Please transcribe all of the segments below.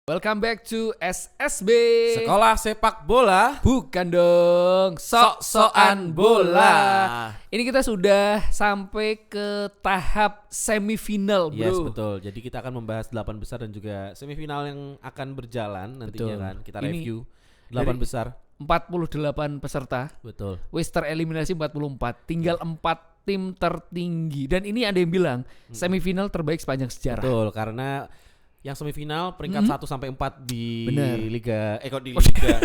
Welcome back to SSB Sekolah Sepak Bola. Bukan dong, sok-sokan bola. Ini kita sudah sampai ke tahap semifinal, bro. Yes, betul. Jadi kita akan membahas 8 besar dan juga semifinal yang akan berjalan nantinya. Betul. Kan. Kita Ini review 8 dari besar. 48 peserta. Betul. Wis tereliminasi 44. Tinggal 4 tim tertinggi. Dan ini ada yang bilang semifinal terbaik sepanjang sejarah. Betul, karena yang semifinal peringkat 1 sampai 4 di Bener. Liga di Liga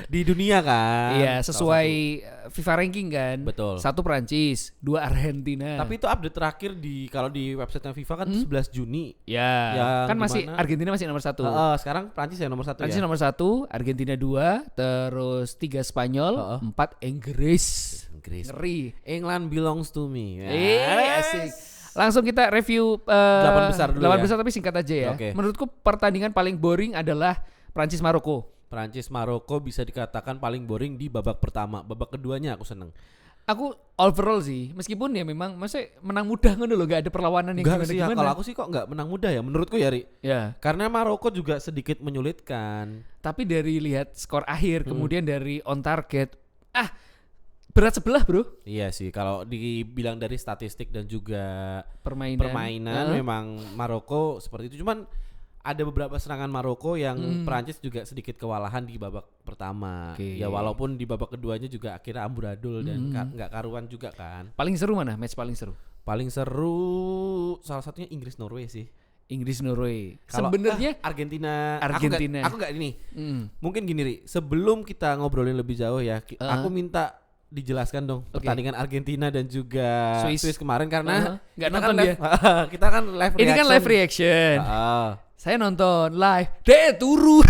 di dunia kan. Iya, Salah sesuai satu. FIFA ranking kan. Betul. 1 Perancis, 2 Argentina. Tapi itu update terakhir kalau di website FIFA kan 11 Juni. ya, Yang kan masih dimana- Argentina masih nomor 1. Sekarang Prancis yang nomor 1 Prancis ya. nomor 1, Argentina 2, terus 3 Spanyol, 4 Inggris. Inggris. Ngeri. England belongs to me. Asik. Langsung kita review 8 besar dulu 8 ya. besar tapi singkat aja ya. Oke. Menurutku pertandingan paling boring adalah Prancis Maroko. Prancis Maroko bisa dikatakan paling boring di babak pertama. Babak keduanya aku seneng. Aku overall sih, meskipun ya memang masih menang mudah ngono loh, gak ada perlawanan yang Enggak sih ya, gimana-gimana. kalau aku sih kok enggak menang mudah ya menurutku ya, Ri. Ya, Karena Maroko juga sedikit menyulitkan. tapi dari lihat skor akhir kemudian dari on target, berat sebelah, bro. Iya sih, kalau dibilang dari statistik dan juga permainan Heeh. memang Maroko seperti itu. Cuman ada beberapa serangan Maroko yang Prancis juga sedikit kewalahan di babak pertama. Oke. Ya walaupun di babak keduanya juga akhirnya amburadul dan nggak karuan juga kan. Paling seru mana? Match paling seru? Paling seru salah satunya Inggris Norway sih. Inggris Norway. Kalau- Sebenarnya Argentina. Argentina. Aku nggak ini. mm, Mungkin gini, Ri, sebelum kita ngobrolin lebih jauh ya, aku minta dijelaskan dong pertandingan Argentina dan juga Swiss. kemarin karena nggak kita nonton kan live, kita kan live ini kan live reaction. Heeh. Saya nonton live. Turu.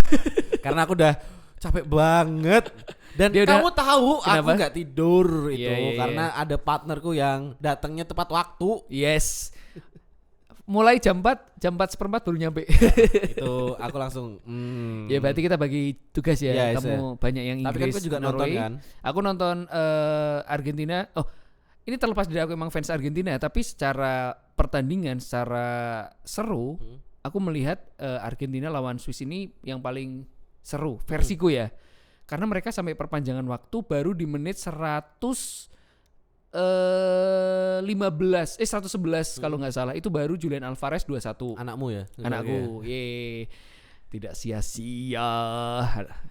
Karena aku udah capek banget dan Dia udah- kamu tahu aku Kenapa? nggak tidur itu Iya, iya, iya. karena ada partnerku yang datangnya tepat waktu. Yes. Mulai jam 4 seperempat baru nyampe. Itu aku langsung Ya berarti kita bagi tugas ya. Yes, Kamu banyak yang Tapi kan Inggris, aku juga nonton Norway. kan. Aku nonton Argentina. Oh, ini terlepas dari aku emang fans Argentina, tapi secara pertandingan, secara seru, aku melihat Argentina lawan Swiss ini yang paling seru versiku ya. Karena mereka sampai perpanjangan waktu baru di menit 111 kalau nggak salah, itu baru Julian Alvarez 2-1. Anakmu ya? Anakku, ye, tidak sia-sia.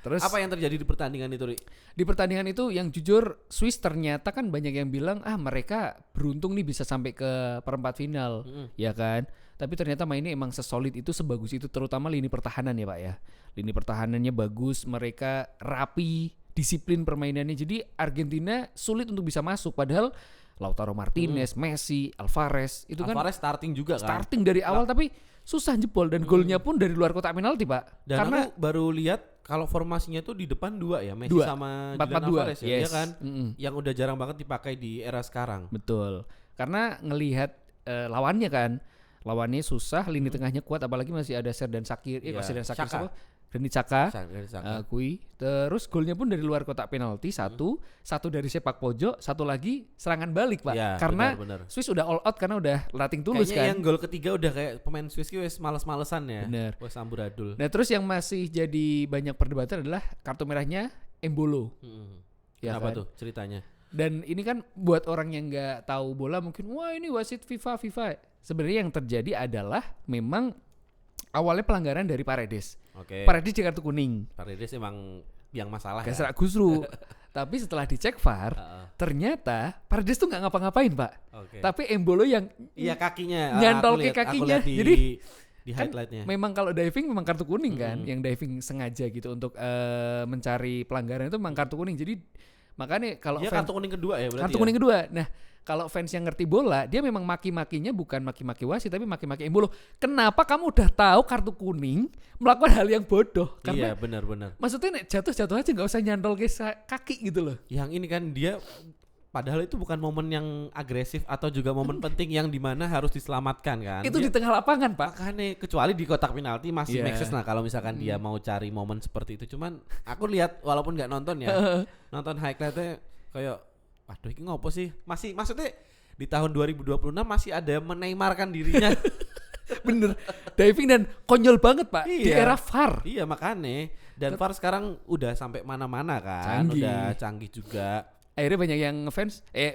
Terus Apa yang terjadi di pertandingan itu, Ri? di pertandingan itu yang jujur Swiss ternyata kan banyak yang bilang mereka beruntung nih bisa sampai ke perempat final, ya kan? Tapi ternyata mainnya emang sesolid itu, sebagus itu, terutama lini pertahanan ya Pak ya. Lini pertahanannya bagus, mereka rapi, disiplin permainannya. Jadi Argentina sulit untuk bisa masuk, padahal Lautaro Martinez, Messi, Alvarez itu kan Alvarez starting juga kan. starting dari awal tapi susah jebol dan golnya pun dari luar kotak penalti Pak. Dan Karena aku baru lihat kalau formasinya tuh di depan 2 ya, Messi Dua. sama 4-4-2, Julian Alvarez ya, yes. iya kan? Mm-mm. Yang udah jarang banget dipakai di era sekarang. Betul. Karena ngelihat lawannya kan, lawannya susah, lini tengahnya kuat, apalagi masih ada Serdan Sakir, Iya, Serdan Sakir Xhaka. siapa? Granit Xhaka. Dari Saka. Kui. Terus golnya pun dari luar kotak penalti, satu dari sepak pojok, satu lagi serangan balik Pak. Iya, Karena benar. Swiss udah all out karena udah latih tulus Kayaknya kan. yang gol ketiga udah kayak pemain Swiss wes males-malesan ya. Bener. Wes amburadul. Nah terus yang masih jadi banyak perdebatan adalah kartu merahnya Embolo. Ya Kenapa kan? tuh ceritanya? Dan ini kan buat orang yang nggak tahu bola mungkin wah ini wasit FIFA. Sebenarnya yang terjadi adalah memang awalnya pelanggaran dari Paredes. Oke. Paredes di kartu kuning. Paredes emang yang masalah Gak ya. serak Gusru. Tapi setelah dicek VAR, ternyata Paredes tuh nggak ngapa-ngapain Pak. Oke. Tapi Embolo yang Iya kakinya. nyantol aku ke lihat- kakinya. Aku lihat Jadi di kan highlightnya. memang kalau diving memang kartu kuning kan, yang diving sengaja gitu untuk mencari pelanggaran itu memang kartu kuning. Jadi makanya kalau Dia fans kartu kuning kedua ya berarti. kartu kuning kedua. Nah, kalau fans yang ngerti bola, dia memang maki-makinya bukan maki-maki wasit tapi maki-maki Embolo. Kenapa kamu udah tahu kartu kuning melakukan hal yang bodoh? Karena Iya benar-benar. maksudnya nek jatuh aja nggak usah nyantol ke kaki gitu loh. Yang ini kan dia padahal itu bukan momen yang agresif atau juga momen penting yang dimana harus diselamatkan kan. Itu di Dia- tengah lapangan, Pak. Makanya kecuali di kotak penalti masih Iya. make sense lah kalau misalkan dia mau cari momen seperti itu. Cuman aku lihat walaupun nggak nonton ya, nonton highlightnya kayak, waduh ini ngopo sih? Masih maksudnya di tahun 2026 masih ada meneymarkan dirinya. Bener, diving dan konyol banget Pak di Iya. era VAR. Iya makanya. Dan VAR sekarang udah sampai mana-mana kan, Canggih. udah canggih juga. Akhirnya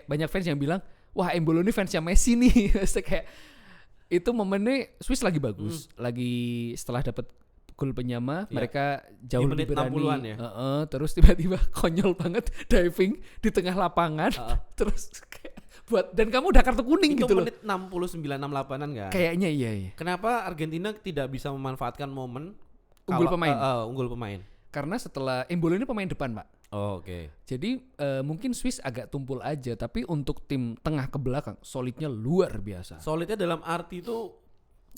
banyak fans yang bilang, wah Embolo ini fansnya Messi nih. Maksudnya kayak itu momennya Swiss lagi bagus, lagi setelah dapat gol penyama, Iya. mereka jauh Di menit lebih berani. 60-an ya? Terus tiba-tiba konyol banget diving di tengah lapangan, terus kayak dan kamu udah kartu kuning Itu gitu loh. menit 69-68an kan. Kayaknya iya. Kenapa Argentina tidak bisa memanfaatkan momen Unggul kalau- pemain. unggul pemain. Karena setelah Embolo ini pemain depan Pak. Oh, oke. Jadi mungkin Swiss agak tumpul aja, tapi untuk tim tengah ke belakang solidnya luar biasa. Solidnya dalam arti itu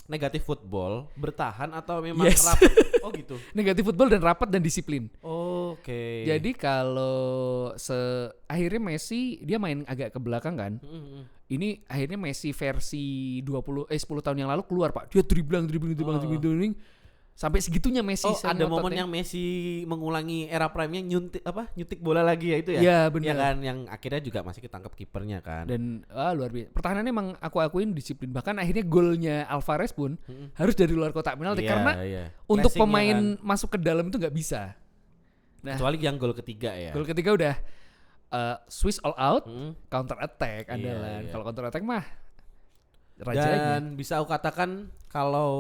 negatif football, bertahan atau memang Yes. rapat? Oh gitu. Negatif football dan rapat dan disiplin. Oke. Jadi kalau akhirnya Messi dia main agak ke belakang kan. Ini akhirnya Messi versi 10 tahun yang lalu keluar Pak. Dia dribbling sampai segitunya Messi. Oh, saya ada momen ngototnya. yang Messi mengulangi era prime-nya nyuntik bola lagi ya itu ya? Iya, benar. Ya kan, yang akhirnya juga masih ketangkep kipernya kan. Dan luar biasa. Pertahanannya emang aku akuin disiplin. Bahkan akhirnya golnya Alvarez pun harus dari luar kotak penalti Iya, karena iya. untuk Flashing-nya pemain kan. masuk ke dalam itu nggak bisa. Nah, Kecuali yang gol ketiga ya. gol ketiga udah Swiss all out, Mm. counter attack Iya, andalan. iya. Kalau counter attack mah rajanya. Dan bisa aku katakan kalau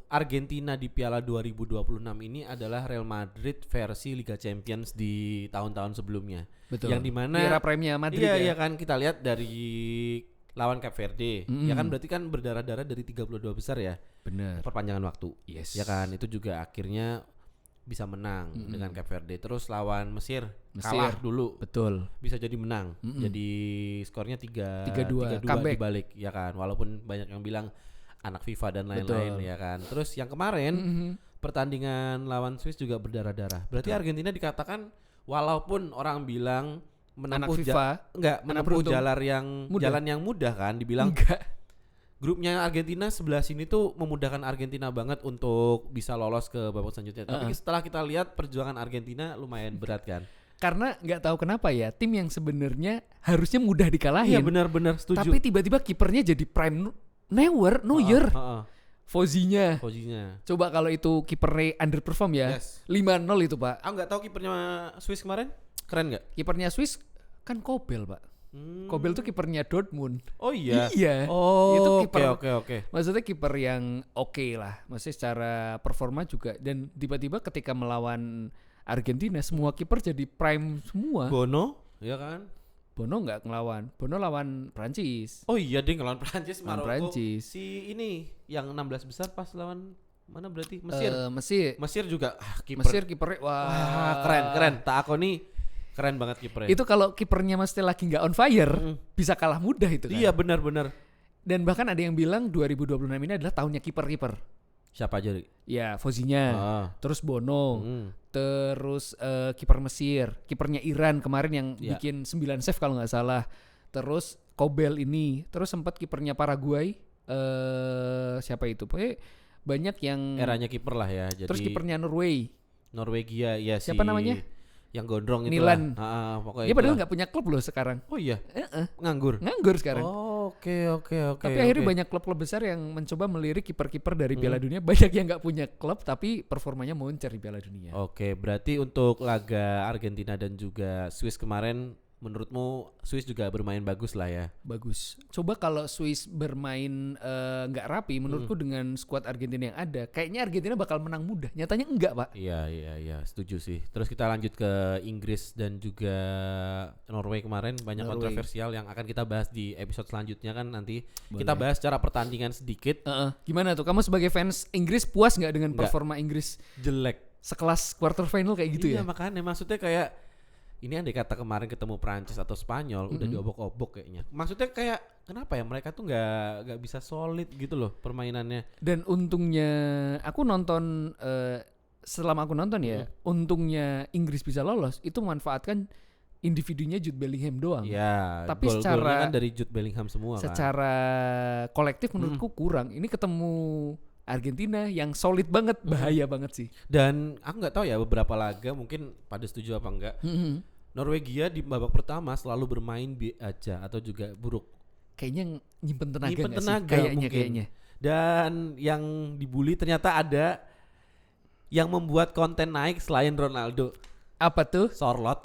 Argentina di Piala 2026 ini adalah Real Madrid versi Liga Champions di tahun-tahun sebelumnya. Betul. Yang dimana Di era prime-nya Madrid iya, ya. iya kan kita lihat dari lawan Cape Verde. Mm-mm. Ya kan berarti kan berdarah-darah dari 32 besar ya. Bener. Perpanjangan waktu. Yes. Ya kan itu juga akhirnya bisa menang dengan Cape Verde. Terus lawan Mesir kalah dulu. Betul. Bisa jadi menang. Jadi skornya 3-2 3-2 comeback. dibalik ya kan. Walaupun banyak yang bilang anak FIFA dan lain-lain ya kan. Terus yang kemarin pertandingan lawan Swiss juga berdarah-darah. Berarti Argentina dikatakan walaupun orang bilang Anak menempuh FIFA, menempuh beruntung. jalan yang mudah kan dibilang. enggak. Grupnya Argentina sebelah sini tuh memudahkan Argentina banget untuk bisa lolos ke babak selanjutnya. Tapi setelah kita lihat perjuangan Argentina lumayan berat kan. Karena nggak tahu kenapa ya, tim yang sebenarnya harusnya mudah Iya dikalahin. benar-benar setuju. Tapi tiba-tiba kipernya jadi prime Neuer. Fozinya. Posisinya. Coba kalau itu kipernya underperform ya. Yes. 5-0 itu, Pak. Aku nggak tahu kipernya Swiss kemarin keren nggak? Kipernya Swiss kan Kobel, Pak. Kobel tuh kipernya Dortmund. Oh iya. Iya. Oh Itu oke kiper- oke. Maksudnya kiper yang oke lah. Maksudnya secara performa juga. Dan tiba-tiba ketika melawan Argentina semua kiper jadi prime semua. Bono, ya kan? Bono nggak ngelawan. Bono lawan Prancis. Oh iya deh ngelawan Prancis, Lawan Maroko. Prancis. Si ini yang 16 besar pas lawan mana berarti Mesir. Mesir. Mesir juga kiper. Mesir kipernya Wah, keren. Tak aku nih keren banget kipernya. Itu kalau kipernya mesti lagi nggak on fire, bisa kalah mudah itu kan. Iya benar-benar. Dan bahkan ada yang bilang 2026 ini adalah tahunnya kiper-kiper. Siapa aja? Ya, Fozinya, terus Bono, terus kiper Mesir, kipernya Iran kemarin yang Iya. bikin 9 save kalau nggak salah. Terus Kobel ini, terus sempat kipernya Paraguay, siapa itu? Pokoknya banyak yang Eranya kiper lah ya. Jadi terus kipernya Norway. Norwegia ya Siapa namanya? Yang gondrong itu Nilan. lah. Pokoknya Dia padahal itulah. nggak punya klub loh sekarang. Oh iya, Heeh, nganggur. nganggur sekarang. Oh, oke. Tapi akhirnya banyak klub-klub besar yang mencoba melirik kiper-kiper dari Piala Dunia. Banyak yang nggak punya klub tapi performanya moncer di Piala Dunia. Oke, berarti untuk laga Argentina dan juga Swiss kemarin menurutmu Swiss juga bermain bagus lah ya. Bagus. Coba kalau Swiss bermain nggak rapi, menurutku dengan skuad Argentina yang ada, kayaknya Argentina bakal menang mudah. Nyatanya enggak, Pak. Iya, setuju sih. Terus kita lanjut ke Inggris dan juga Norway kemarin banyak Norway. kontroversial yang akan kita bahas di episode selanjutnya kan nanti. Boleh. Kita bahas secara pertandingan sedikit. Gimana tuh? Kamu sebagai fans Inggris puas nggak dengan Nggak. performa Inggris Jelek. sekelas quarter final kayak gitu Iya, ya? makanya maksudnya kayak ini andai kata kemarin ketemu Prancis atau Spanyol udah diobok-obok kayaknya. Maksudnya kayak kenapa ya mereka tuh nggak bisa solid gitu loh permainannya. Dan untungnya aku nonton selama aku nonton ya, untungnya Inggris bisa lolos itu memanfaatkan individunya Jude Bellingham doang. Iya. Tapi Gol-golnya secara- kan dari Jude Bellingham semua kan. Secara kolektif menurutku kurang. Ini ketemu Argentina yang solid banget, bahaya banget sih. Dan aku nggak tahu ya beberapa laga mungkin pada setuju apa enggak. Norwegia di babak pertama selalu bermain aja atau juga buruk. Kayaknya nyimpen tenaga Nyimpen nggak sih? tenaga Kayaknya mungkin. kayaknya. Dan yang dibully ternyata ada yang membuat konten naik selain Ronaldo. Apa tuh? Sorlot.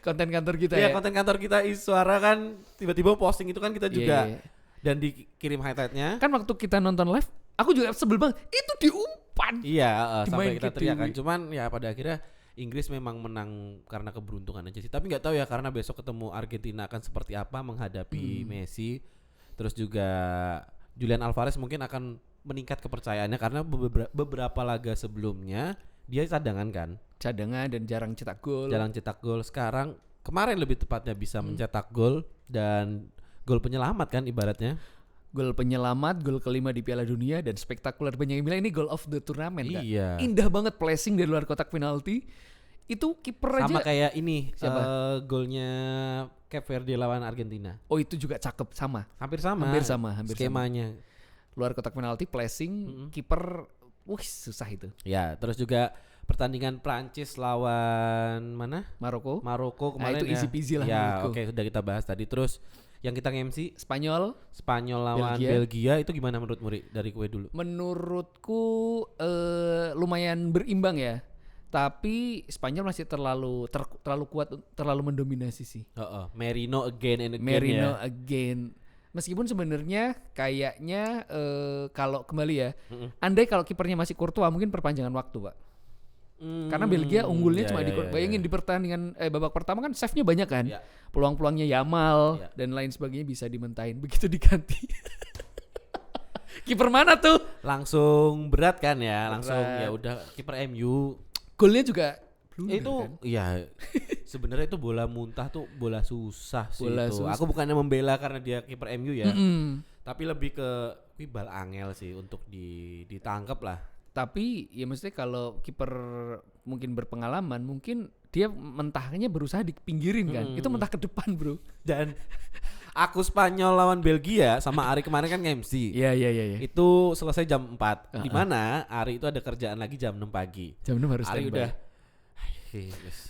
Konten kantor kita Iya, ya. konten kantor kita Iswara kan tiba-tiba posting itu kan kita juga. Iya. Dan dikirim highlightnya. Kan waktu kita nonton live, aku juga sebel banget. Itu diumpan. Iya, sampai Dimain kita ke teriak kan. TV. Cuman ya pada akhirnya Inggris memang menang karena keberuntungan aja sih. Tapi nggak tahu ya karena besok ketemu Argentina akan seperti apa menghadapi Messi. Terus juga Julian Alvarez mungkin akan meningkat kepercayaannya karena beberapa laga sebelumnya dia cadangan kan. Cadangan dan jarang cetak gol. Jarang cetak gol. Sekarang kemarin lebih tepatnya bisa mencetak gol dan gol penyelamat kan ibaratnya. Gol penyelamat, gol kelima di Piala Dunia dan spektakuler, banyak yang bilang ini goal of the tournament kan. Iya. Indah banget placing dari luar kotak penalti. Itu kiper aja. Sama kayak ini golnya Cape Verde lawan Argentina. Oh itu juga cakep sama. Hampir sama. Hampir skemanya. Luar kotak penalti placing, kiper susah itu. Ya, terus juga pertandingan Prancis lawan mana? Maroko kemarin itu easy peasy lah. Ya, oke, sudah kita bahas tadi. Terus yang kita nge-MC Spanyol lawan Belgia itu gimana menurut Muri? Dari kue dulu. Menurutku lumayan berimbang ya. Tapi Spanyol masih terlalu kuat, terlalu mendominasi sih. Merino again and again. Merino again. Meskipun sebenarnya kayaknya kalau kembali ya, andai kalau kipernya masih Courtois mungkin perpanjangan waktu, Pak. Karena Belgia unggulnya cuma bayangin di pertandingan babak pertama kan save-nya banyak kan. Ya. Peluang-peluangnya Yamal dan lain sebagainya bisa dimentahin. Begitu diganti. Kiper mana tuh? Langsung berat kan ya, langsung ya udah kiper MU. Golnya juga blunder, itu kan? ya sebenarnya itu bola muntah tuh bola susah sih Bola itu. susah. Aku bukannya membela karena dia kiper MU ya. Tapi lebih ke bal angel sih untuk ditangkap lah. Tapi ya maksudnya kalau kiper mungkin berpengalaman, mungkin dia mentahnya berusaha dipinggirin kan. Itu mentah ke depan, Bro. Dan aku Spanyol lawan Belgia sama Ari kemarin kan MC. Iya. Itu selesai jam 4. Di mana Ari itu ada kerjaan lagi jam 6 pagi. Jam 6 harus Ari standby. udah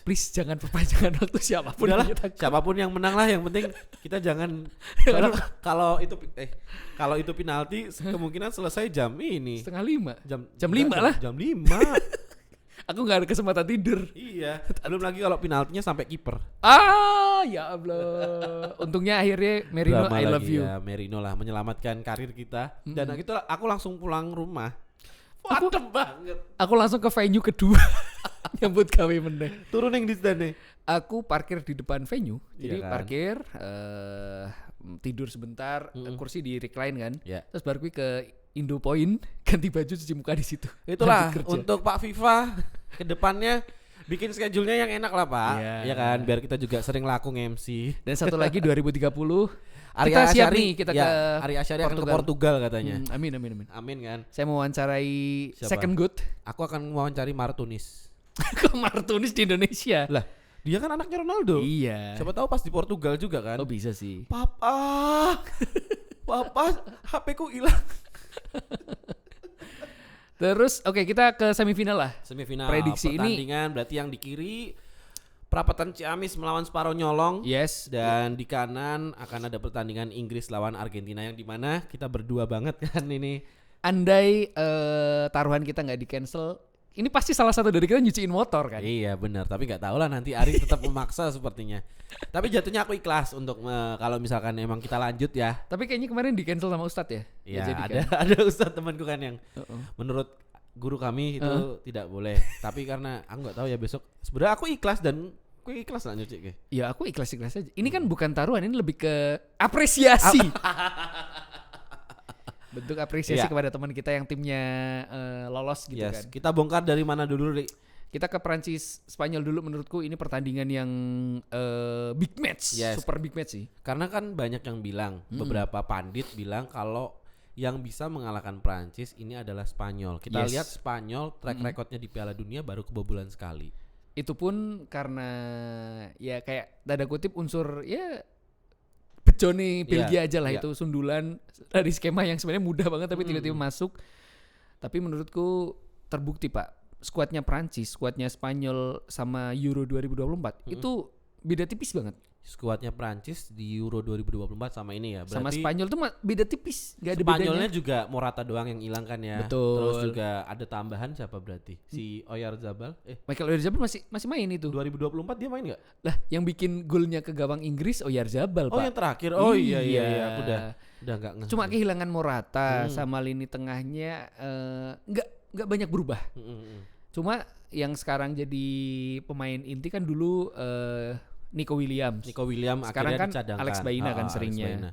Please jangan perpanjangan waktu siapapun. Udahlah, siapapun yang menang lah, yang penting kita jangan kalau itu penalti kemungkinan selesai jam ini. Setengah 5. Jam 5 lah. Jam 5. Aku gak ada kesempatan tidur. Iya. Belum lagi kalau penaltinya sampai kiper. Ya Allah. Untungnya akhirnya Merino Drama I love lagi you. Ya, Merino lah menyelamatkan karir kita. Dan gitu aku langsung pulang rumah. Aku banget. Aku langsung ke venue kedua. Nyambut gawe meneh. Turun yang di stand nih. Aku parkir di depan venue. Jadi Iya kan? parkir tidur sebentar, kursi di recline kan. Ya. Terus baru gue ke Indopoint ganti baju cuci muka di situ. Itulah Lanjut kerja. untuk Pak FIFA ke depannya bikin schedule-nya yang enak lah, Pak. Iya. Ya kan, biar kita juga sering laku MC. Dan satu lagi 2030 Arya kita siap Asyari, nih kita ya, ke Arya Asyari akan ke Portugal katanya. Amin. Amin kan. Saya mau wawancarai Siapa? second good Aku akan wawancari Martunis. ke Martunis di Indonesia. Lah, dia kan anaknya Ronaldo. Iya. Siapa tahu pas di Portugal juga kan. Oh bisa sih. Papa, HP ku hilang. Terus oke, kita ke semifinal lah. Semifinal Prediksi ini- pertandingan berarti yang di kiri Perapatan Ciamis melawan Separuh Nyolong. Yes. Dan di kanan akan ada pertandingan Inggris lawan Argentina yang dimana kita berdua banget kan ini. Andai taruhan kita nggak di cancel, ini pasti salah satu dari kita nyuciin motor kan. Iya benar, tapi nggak tahu lah nanti Ari tetap memaksa sepertinya. Tapi jatuhnya aku ikhlas untuk kalau misalkan emang kita lanjut ya. Tapi kayaknya kemarin di cancel sama Ustadz ya. Iya, Nggak jadi ada ustadz temanku kan yang menurut guru kami itu tidak boleh. Tapi karena aku nggak tahu ya besok. Sebenarnya aku ikhlas dan aku ikhlas lah nyuci ke. Ya aku ikhlas aja. Ini kan bukan taruhan, ini lebih ke apresiasi. Bentuk apresiasi Iya. kepada teman kita yang timnya lolos gitu kan. Kita bongkar dari mana dulu, Ri? Kita ke Prancis Spanyol dulu, menurutku ini pertandingan yang big match, Yes. super big match sih. Karena kan banyak yang bilang, beberapa pandit bilang kalau yang bisa mengalahkan Prancis ini adalah Spanyol. Kita Yes. lihat Spanyol track recordnya di Piala Dunia baru kebobolan sekali. Itu pun karena ya kayak tanda kutip unsur ya bejone Belgia aja lah, iya. itu sundulan dari skema yang sebenarnya mudah banget tapi tiba-tiba masuk. Tapi menurutku terbukti Pak, skuadnya Prancis, skuadnya Spanyol sama Euro 2024 itu beda tipis banget. skuadnya Prancis di Euro 2024 sama ini ya. Sama Berarti Spanyol tuh beda tipis, nggak ada Spanyolnya bedanya. juga Morata doang yang hilang kan ya. Betul. Terus juga ada tambahan siapa berarti? Si Oyarzabal. Michael Oyarzabal masih main itu. 2024 dia main nggak? Lah, yang bikin golnya ke gawang Inggris Oyarzabal, Oh Pak. yang terakhir. Oh iya. Iya. Aku udah nggak ngeh. Cuma kehilangan Morata sama lini tengahnya nggak banyak berubah. Cuma yang sekarang jadi pemain inti kan dulu Nico Williams. Nico Williams Sekarang akhirnya kan dicadangkan. Alex Baina kan Alex seringnya. Baina.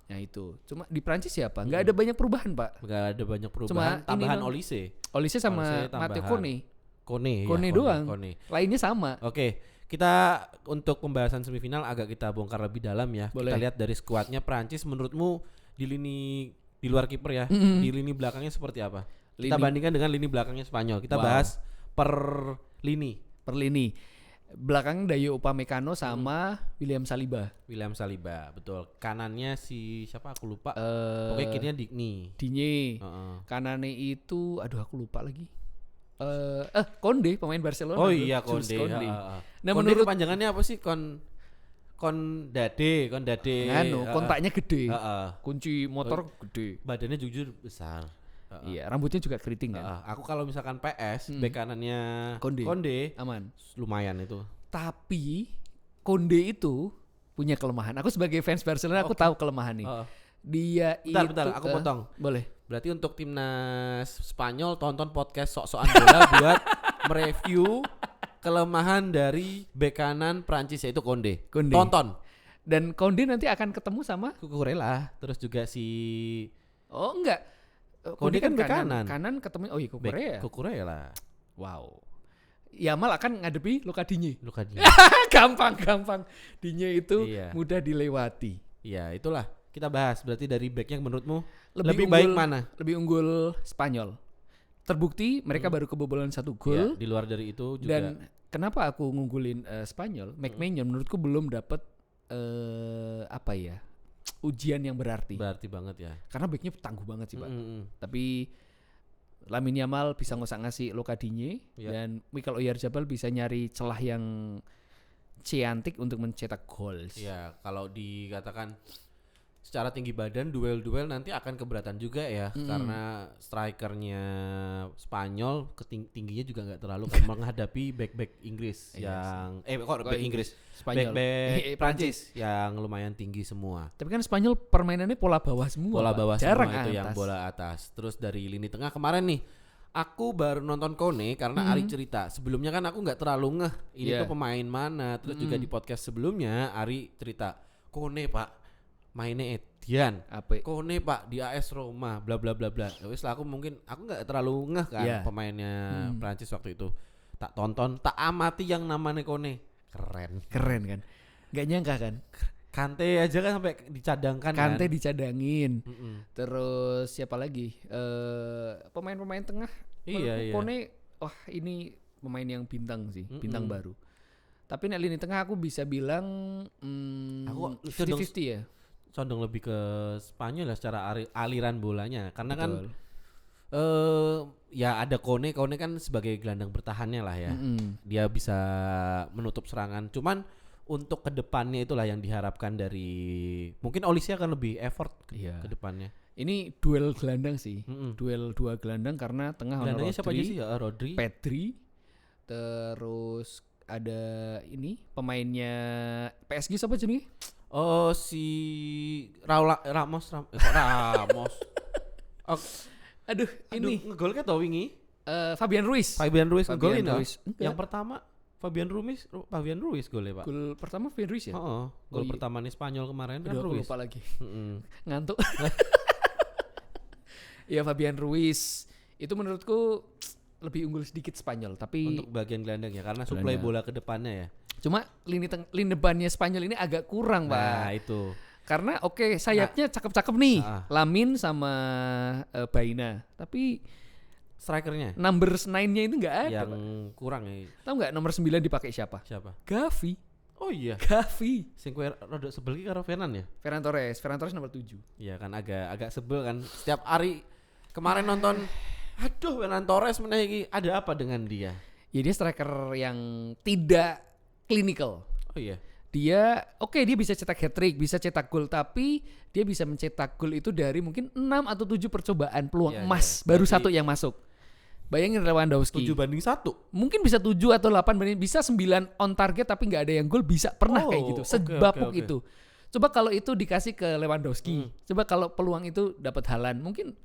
Nah itu. Cuma di Prancis siapa? Nggak ada banyak perubahan, Pak. Nggak ada banyak perubahan. Cuma ini Tambahan dong. Olise. Olise sama Olise Matteo tambahan. Kone Kone doang. Kone. Lainnya sama. Oke, kita untuk pembahasan semifinal agak kita bongkar lebih dalam ya. Boleh. Kita lihat dari skuadnya Prancis menurutmu di luar kiper ya, di lini belakangnya seperti apa? Kita bandingkan dengan lini belakangnya Spanyol. Kita bahas per lini. Per lini. Belakang Dayo Upamecano sama William Saliba. William Saliba, betul. Kanannya si siapa aku lupa. Oke, kirinya Digny. Digne. Kanannya itu aduh aku lupa lagi. Konde pemain Barcelona. Oh bro. iya Jules Konde. Nah Konde menurut kepanjangannya apa sih? Kondade. kontaknya gede. Heeh. Kunci motor gede. Badannya jujur besar. Iya, rambutnya juga keriting kan. Aku kalau misalkan PS, bek kanannya Konde. Aman. lumayan itu. Tapi Konde itu punya kelemahan. Aku sebagai fans Barcelona aku tahu kelemahan nih. Dia Bentar, itu aku potong. Boleh. Berarti untuk timnas Spanyol tonton podcast sok-sokan bola buat mereview kelemahan dari bek kanan Prancis yaitu Konde. Tonton. Dan Konde nanti akan ketemu sama Cucurella, terus juga si Oh enggak. Konde kan bek kanan. Kanan ketemu oh iya Korea. Cucurella. Wow. Yamal akan ngadepi Luka Digne. Gampang. Digne itu mudah dilewati. Iya, itulah. Kita bahas berarti dari backnya menurutmu lebih unggul, baik mana? Lebih unggul Spanyol. Terbukti mereka baru kebobolan 1 gol. Di luar dari itu juga. Dan kenapa aku ngunggulin Spanyol? McMahon menurutku belum dapat ujian yang berarti. Berarti banget ya. Karena backnya tangguh banget sih, Pak. Tapi Lamine Yamal bisa ngasih Luka Digne dan Michael Oyarzabal bisa nyari celah yang cantik untuk mencetak gol. Iya, kalau dikatakan secara tinggi badan duel nanti akan keberatan juga ya karena strikernya Spanyol tingginya juga nggak terlalu kan menghadapi back Inggris yang back Inggris Spanyol back Prancis yang lumayan tinggi semua. Tapi kan Spanyol permainannya pola bawah semua. Pola bawah jarang semua itu yang bola atas. Terus dari lini tengah kemarin nih aku baru nonton Kone karena Ari cerita. Sebelumnya kan aku nggak terlalu ngeh ini tuh pemain mana. Terus juga di podcast sebelumnya Ari cerita Kone Pak mainnya Edian, Kone Pak di AS Roma, bla bla bla bla. Wis lah aku nggak terlalu ngeh kan pemainnya Prancis waktu itu. Tak tonton, tak amati yang namanya Kone. Keren kan? Gak nyangka kan? Kante aja kan sampai dicadangkan. Kante dicadangin. Terus siapa lagi? Pemain-pemain tengah. Iya. Kone, wah ini pemain yang bintang sih, bintang baru. Tapi nek lini tengah aku bisa bilang aku 50-50 ya. Condong lebih ke Spanyol ya secara aliran bolanya karena kan ya ada Kone kan sebagai gelandang bertahannya lah ya. Dia bisa menutup serangan. Cuman untuk kedepannya itulah yang diharapkan dari mungkin Olise akan lebih effort ke depannya. Ini duel gelandang sih. Duel dua gelandang karena tengah gelandangnya siapa aja sih? Rodri, Pedri, terus ada ini pemainnya PSG siapa jenis? Oh si Ramos. Aduh ini ngegol kan tau wingi? Fabian Ruiz ngegolin ya? Yang pertama Fabian Ruiz golnya Pak. Gol pertama Fabian Ruiz ya? Gol pertama nih Spanyol kemarin kan Ruiz. Ruiz. Lupa lagi. Ngantuk. Ya Fabian Ruiz itu menurutku lebih unggul sedikit Spanyol tapi untuk bagian gelandang ya karena suplai bola ke depannya ya. Cuma lini depannya Spanyol ini agak kurang, Pak. Nah, itu. Karena sayapnya cakep-cakep nih. Lamin sama Baina. Tapi strikernya number 9-nya itu enggak ada. Yang kurang ya. Tahu enggak nomor 9 dipakai siapa? Gavi. Oh iya. Gavi. Sing kowe rada sebel ki karo Fernan ya? Ferran Torres nomor 7. Iya kan agak sebel kan. Setiap hari kemarin nonton aduh Ferran Torres meneh iki ada apa dengan dia? Ya dia striker yang tidak clinical. Oh iya. Dia dia bisa cetak hat-trick, bisa cetak gol, tapi dia bisa mencetak gol itu dari mungkin 6 atau 7 percobaan peluang Iya, emas, iya. baru Berarti satu yang masuk. Bayangin Lewandowski. 7-1. Mungkin bisa 7 atau 8 banding, bisa 9 on target tapi nggak ada yang gol, bisa pernah kayak gitu. Sebapuk oke. itu. Coba kalau itu dikasih ke Lewandowski. Coba kalau peluang itu dapat Haaland, mungkin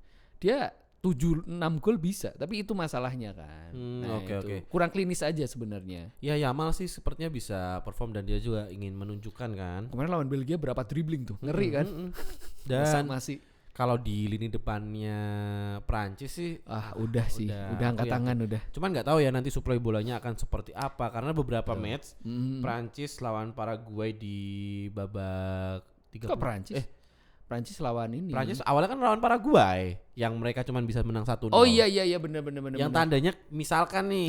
dia 7-6 gol bisa, tapi itu masalahnya kan. Oke. Kurang klinis aja sebenarnya. Ya Yamal sih sepertinya bisa perform dan dia juga ingin menunjukkan kan. Kemarin lawan Belgia berapa dribbling tuh, ngeri kan? Dan masih kalau di lini depannya Prancis sih udah sih, udah angkat aku tangan yakin. udah. Cuman nggak tahu ya nanti suplai bolanya akan seperti apa karena beberapa match Prancis lawan Paraguay di babak 30. Kok Prancis? Prancis lawan ini. Prancis awalnya kan lawan Paraguay yang mereka cuma bisa menang 1-0. Oh iya benar. Yang tandanya misalkan nih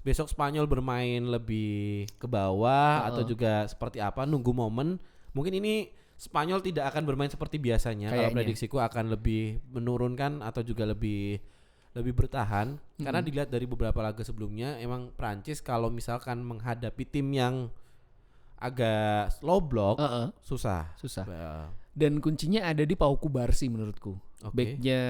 besok Spanyol bermain lebih ke bawah atau juga seperti apa nunggu momen, mungkin ini Spanyol tidak akan bermain seperti biasanya. Kalau prediksiku akan lebih menurunkan atau juga lebih bertahan karena dilihat dari beberapa laga sebelumnya emang Prancis kalau misalkan menghadapi tim yang agak slow block susah. Dan kuncinya ada di Pau Kubarsi menurutku. Backnya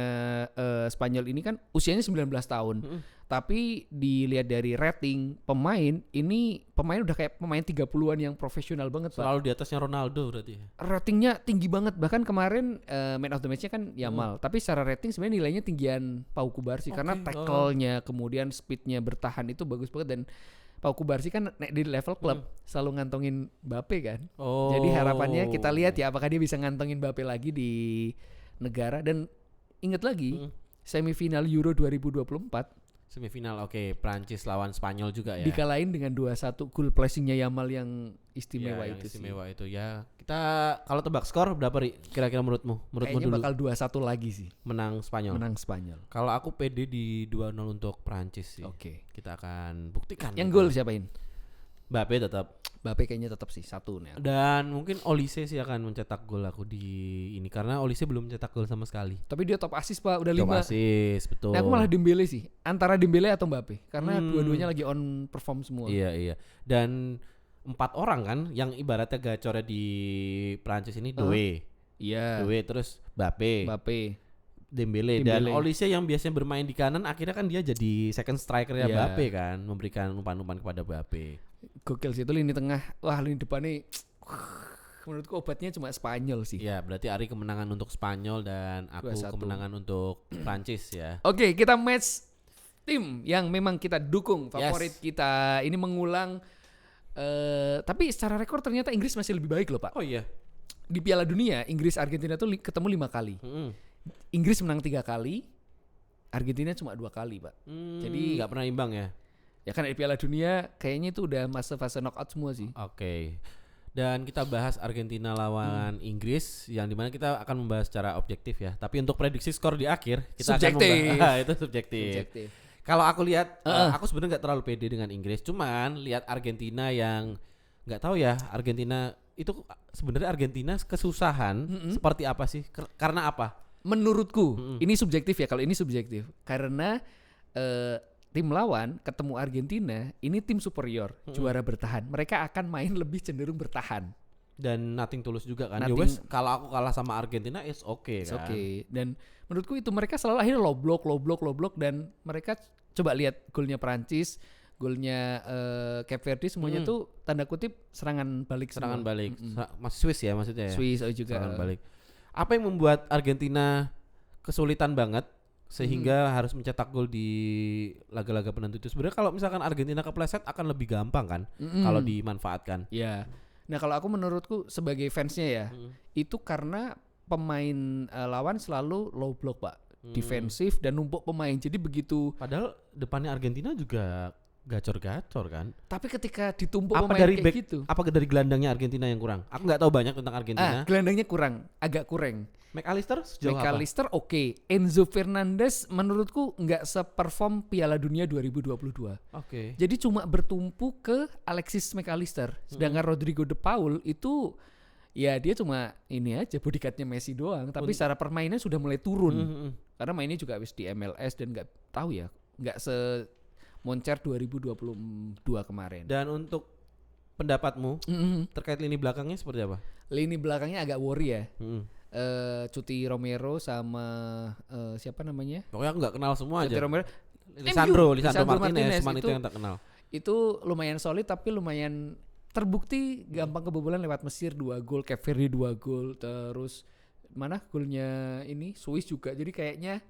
Spanyol ini kan usianya 19 tahun. Tapi dilihat dari rating pemain, ini pemain udah kayak pemain 30-an yang profesional banget, Pak. Selalu di atasnya Ronaldo berarti. Ratingnya tinggi banget. Bahkan kemarin man of the match-nya kan Yamal. Tapi secara rating sebenarnya nilainya tinggian Pau Kubarsi karena tackle-nya, kemudian speed-nya bertahan itu bagus banget. Dan Pau Kubarsi kan di level klub selalu ngantongin Mbappe kan. Jadi harapannya kita lihat ya apakah dia bisa ngantongin Mbappe lagi di negara. Dan ingat lagi semifinal Euro 2024 semifinal Prancis lawan Spanyol juga ya. Dikalahin dengan 2-1 goal placing-nya Yamal yang istimewa ya, itu istimewa itu ya. Kita kalau tebak skor berapa Ri? Kira-kira menurutmu? Kayaknya dulu. Bakal 2-1 lagi sih. Menang Spanyol. Kalau aku pede di 2-0 untuk Prancis sih. Kita akan buktikan. Yang gol siapain? Mbappe tetap. Mbappe kayaknya tetap sih 1 nih. Dan mungkin Olise sih akan mencetak gol aku di ini karena Olise belum mencetak gol sama sekali. Tapi dia top assist Pak, udah 5. Top assist, betul. Nah, aku malah Dembele sih. Antara Dembele atau Mbappe karena dua-duanya lagi on perform semua. Iya. Dan 4 orang kan yang ibaratnya gacornya di Prancis ini Doué. Iya. Doué terus Mbappe. Dembele dan Olise yang biasanya bermain di kanan akhirnya kan dia jadi second striker-nya Mbappe kan, memberikan umpan-umpan kepada Mbappe. Gokil sih itu lini tengah. Wah, lini depan nih menurutku obatnya cuma Spanyol sih. Ya, berarti Ari kemenangan untuk Spanyol dan aku 2-1. kemenangan untuk Prancis ya. Oke, kita match tim yang memang kita dukung, favorit kita. Ini mengulang tapi secara rekor ternyata Inggris masih lebih baik loh, Pak. Oh iya. Di Piala Dunia, Inggris Argentina tuh ketemu 5 kali. Inggris menang 3 kali, Argentina cuma 2 kali, Pak. Jadi nggak pernah imbang ya. Ya kan di Piala Dunia kayaknya itu udah fase knockout semua sih. Oke. Dan kita bahas Argentina lawan Inggris yang dimana kita akan membahas secara objektif ya. Tapi untuk prediksi skor di akhir kita subjektif. akan membahas itu subjektif. Kalau aku lihat, aku sebenarnya nggak terlalu pede dengan Inggris. Cuman lihat Argentina yang nggak tahu ya Argentina itu sebenarnya Argentina kesusahan seperti apa sih? Karena apa? Menurutku ini subjektif ya. Kalau ini subjektif karena tim lawan ketemu Argentina ini tim superior, juara bertahan. Mereka akan main lebih cenderung bertahan. Dan nothing tulus juga kan. Ya wes, kalau aku kalah sama Argentina it's okay kan. Oke. Dan menurutku itu mereka selalu akhirnya low block dan mereka coba lihat golnya Prancis, golnya Cape Verde semuanya tuh tanda kutip serangan balik. Mas Swiss ya maksudnya ya. Swiss juga serangan balik. Apa yang membuat Argentina kesulitan banget sehingga harus mencetak gol di laga-laga penentu itu? Sebenarnya kalau misalkan Argentina kepleset akan lebih gampang kan kalau dimanfaatkan. Iya. Nah, kalau aku menurutku sebagai fansnya ya, itu karena pemain lawan selalu low block, Pak. Defensif dan numpuk pemain. Jadi begitu. Padahal depannya Argentina juga gacor-gacor kan. Tapi ketika ditumpuk apa pemain dari kayak gitu. Apakah dari gelandangnya Argentina yang kurang? Aku nggak tahu banyak tentang Argentina. Gelandangnya agak kurang. McAllister sejauh McAllister oke. Enzo Fernandez menurutku nggak seperform Piala Dunia 2022. Oke. Jadi cuma bertumpu ke Alexis McAllister. Sedangkan Rodrigo de Paul itu ya dia cuma ini aja bodyguardnya Messi doang. Tapi secara permainan sudah mulai turun. Karena mainnya juga habis di MLS dan nggak tahu ya, nggak se moncer 2022 kemarin. Dan untuk pendapatmu terkait lini belakangnya seperti apa? Lini belakangnya agak worry ya. Mm-mm. Cuti Romero sama siapa namanya? Pokoknya aku nggak kenal semua Cuti aja. Romero. Lisandro Lisandro Martinez, cuman Martinez itu yang tak kenal. Itu lumayan solid tapi lumayan terbukti gampang kebobolan lewat Mesir 2 gol, Cape Verde 2 gol, terus mana golnya ini Swiss juga. Jadi kayaknya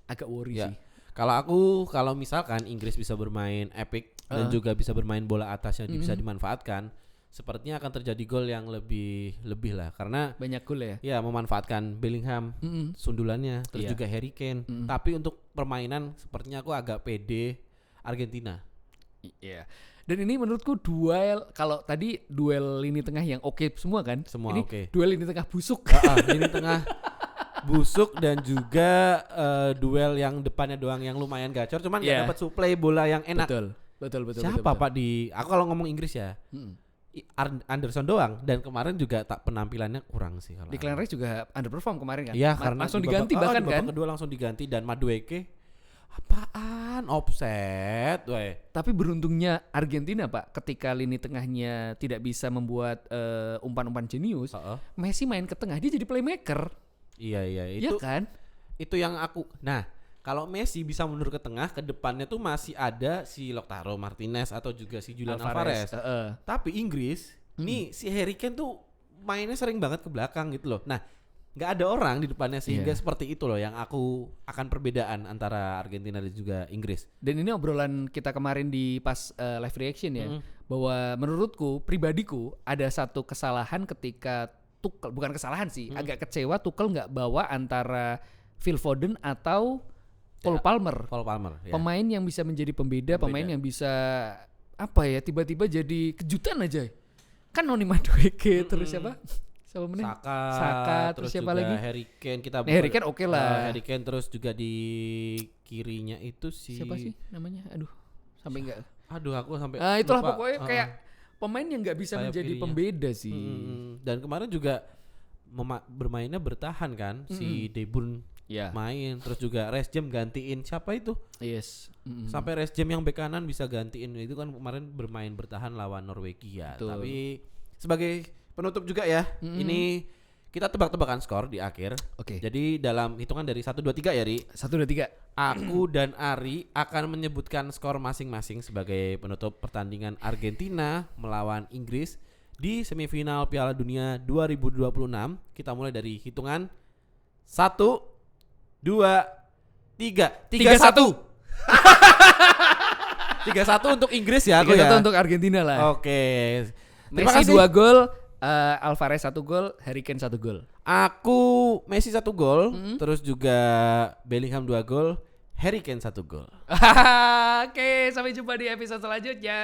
agak worry Ya. sih. Kalau misalkan Inggris bisa bermain epic dan juga bisa bermain bola atas yang bisa dimanfaatkan, sepertinya akan terjadi gol yang lebih lah karena Banyak gol ya. ya memanfaatkan Bellingham sundulannya terus Iya. juga Harry Kane. Tapi untuk permainan sepertinya aku agak pede Argentina. Iya. Dan ini menurutku kalau tadi duel lini tengah yang oke semua kan? Semua ini oke. duel lini tengah busuk. Lini tengah busuk dan juga duel yang depannya doang yang lumayan gacor cuman nggak Iya. dapat suplai bola yang enak. Betul. Siapa Pak aku kalau ngomong Inggris ya Anderson doang dan kemarin juga tak penampilannya kurang sih kalau. Declan Rice juga underperform kemarin kan? Iya karena langsung di diganti babak- bahkan di babak kan? kedua langsung diganti dan Madueke apaan offset weh. Tapi beruntungnya Argentina Pak, ketika lini tengahnya tidak bisa membuat umpan-umpan jenius, Messi main ke tengah dia jadi playmaker. Iya Iya kan? itu yang aku. Nah, kalau Messi bisa mundur ke tengah, ke depannya tuh masih ada si Lautaro Martinez atau juga si Julian Alvarez. Tapi Inggris, nih si Harry Kane tuh mainnya sering banget ke belakang gitu loh. Nah, nggak ada orang di depannya sehingga seperti itu loh yang aku akan perbedaan antara Argentina dan juga Inggris. Dan ini obrolan kita kemarin di pas live reaction ya, bahwa menurutku pribadiku ada satu kesalahan ketika Tuchel, bukan kesalahan sih, agak kecewa Tuchel nggak bawa antara Phil Foden atau Cole Palmer. Cole Palmer. Ya. Pemain yang bisa menjadi pembeda, pemain yang bisa apa ya tiba-tiba jadi kejutan aja. Kan Noni Madueke terus siapa? Siapa meneh? Saka terus siapa lagi? Harry Kane Harry Kane oke lah. Harry Kane terus juga di kirinya itu Siapa sih namanya? Sampai enggak. Aku sampai Itulah lupa. pokoknya kayak pemain yang nggak bisa Sayap menjadi kirinya. pembeda sih. Dan kemarin juga bermainnya bertahan kan si De Bruyne Ya. main terus juga Reece James gantiin siapa itu? Yes. Sampai Reece James yang bek kanan bisa gantiin itu kan kemarin bermain bertahan lawan Norwegia. Betul. Tapi sebagai penutup juga ya. Ini kita tebak-tebakan skor di akhir. Oke. Jadi dalam hitungan dari 1 2 3 ya, Ri. 1, 2, 3. Aku dan Ari akan menyebutkan skor masing-masing sebagai penutup pertandingan Argentina melawan Inggris di semifinal Piala Dunia 2026. Kita mulai dari hitungan 1 2 3 3-1. 3-1 untuk Inggris ya aku 3-1 ya. untuk Argentina lah. Oke. Terima Messi kasih. 2 gol, Alvarez 1 gol, Harry Kane 1 gol. Aku Messi 1 gol, terus juga Bellingham 2 gol, Harry Kane 1 gol. Oke, sampai jumpa di episode selanjutnya.